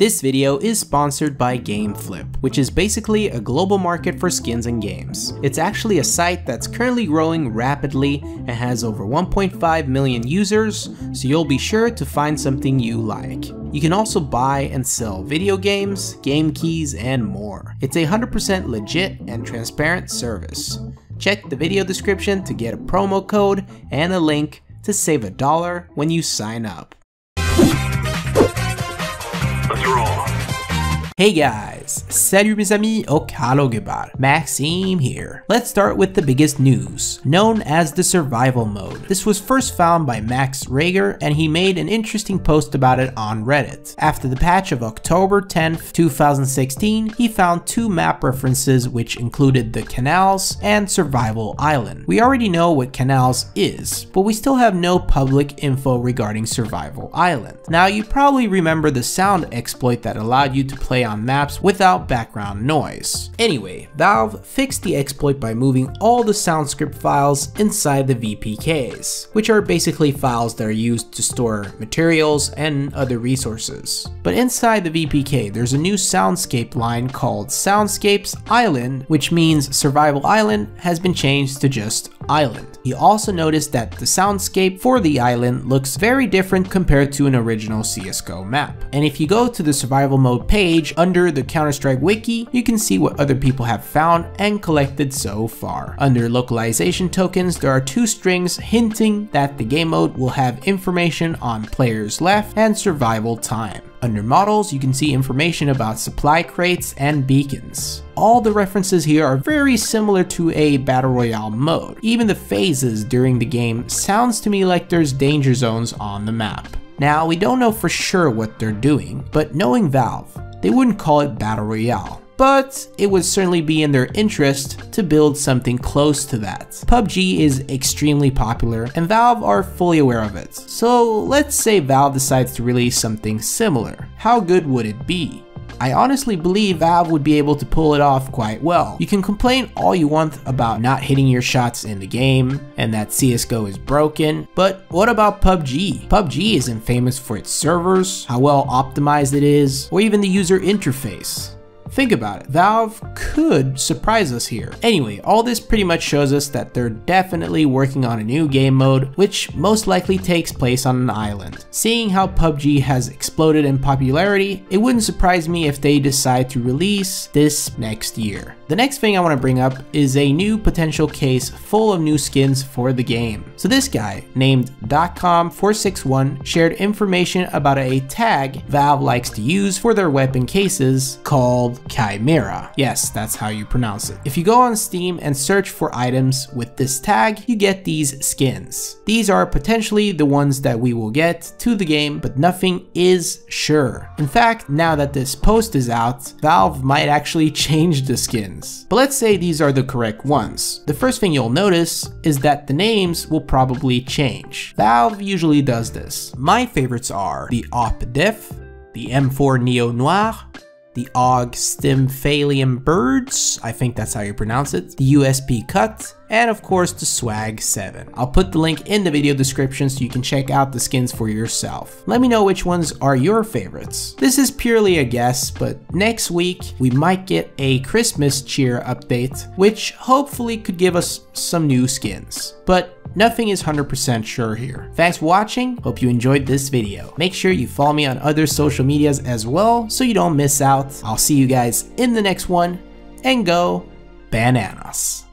This video is sponsored by GameFlip, which is basically a global market for skins and games. It's actually a site that's currently growing rapidly and has over 1.5 million users, so you'll be sure to find something you like. You can also buy and sell video games, game keys, and more. It's a 100% legit and transparent service. Check the video description to get a promo code and a link to save $1 when you sign up. Hey guys, salut mes amis och hallå gubbar, Maxime here. Let's start with the biggest news, known as the survival mode. This was first found by Max Rager and he made an interesting post about it on Reddit. After the patch of October 10th, 2016, he found two map references which included the Canals and Survival Island. We already know what Canals is, but we still have no public info regarding Survival Island. Now you probably remember the sound exploit that allowed you to play on maps without background noise. Anyway, Valve fixed the exploit by moving all the Soundscape files inside the VPKs, which are basically files that are used to store materials and other resources. But inside the VPK, there's a new Soundscape line called Soundscape Island, which means Survival Island has been changed to just Island. He also noticed that the soundscape for the island looks very different compared to an original CSGO map. And if you go to the survival mode page under the Counter-Strike wiki, you can see what other people have found and collected so far. Under localization tokens, there are two strings hinting that the game mode will have information on players left and survival time. Under models, you can see information about supply crates and beacons. All the references here are very similar to a Battle Royale mode. Even the phases during the game sounds to me like there's danger zones on the map. Now, we don't know for sure what they're doing, but knowing Valve, they wouldn't call it Battle Royale. But it would certainly be in their interest to build something close to that. PUBG is extremely popular and Valve are fully aware of it. So let's say Valve decides to release something similar. How good would it be? I honestly believe Valve would be able to pull it off quite well. You can complain all you want about not hitting your shots in the game and that CSGO is broken, but what about PUBG? PUBG isn't famous for its servers, how well optimized it is, or even the user interface. Think about it, Valve could surprise us here. Anyway, all this pretty much shows us that they're definitely working on a new game mode, which most likely takes place on an island. Seeing how PUBG has exploded in popularity, it wouldn't surprise me if they decide to release this next year. The next thing I want to bring up is a new potential case full of new skins for the game. So this guy, named .com461, shared information about a tag Valve likes to use for their weapon cases called Chimera. Yes, that's how you pronounce it. If you go on Steam and search for items with this tag, you get these skins. These are potentially the ones that we will get to the game, but nothing is sure. In fact, now that this post is out, Valve might actually change the skins. But let's say these are the correct ones. The first thing you'll notice is that the names will probably change. Valve usually does this. My favorites are the Op Def, the M4 Neo Noir, the AUG Stymphalium Birds, I think that's how you pronounce it, the USP Cut, and of course the Swag 7. I'll put the link in the video description so you can check out the skins for yourself. Let me know which ones are your favorites. This is purely a guess, but next week we might get a Christmas cheer update, which hopefully could give us some new skins. But nothing is 100% sure here. Thanks for watching, hope you enjoyed this video. Make sure you follow me on other social medias as well so you don't miss out. I'll see you guys in the next one, and go bananas.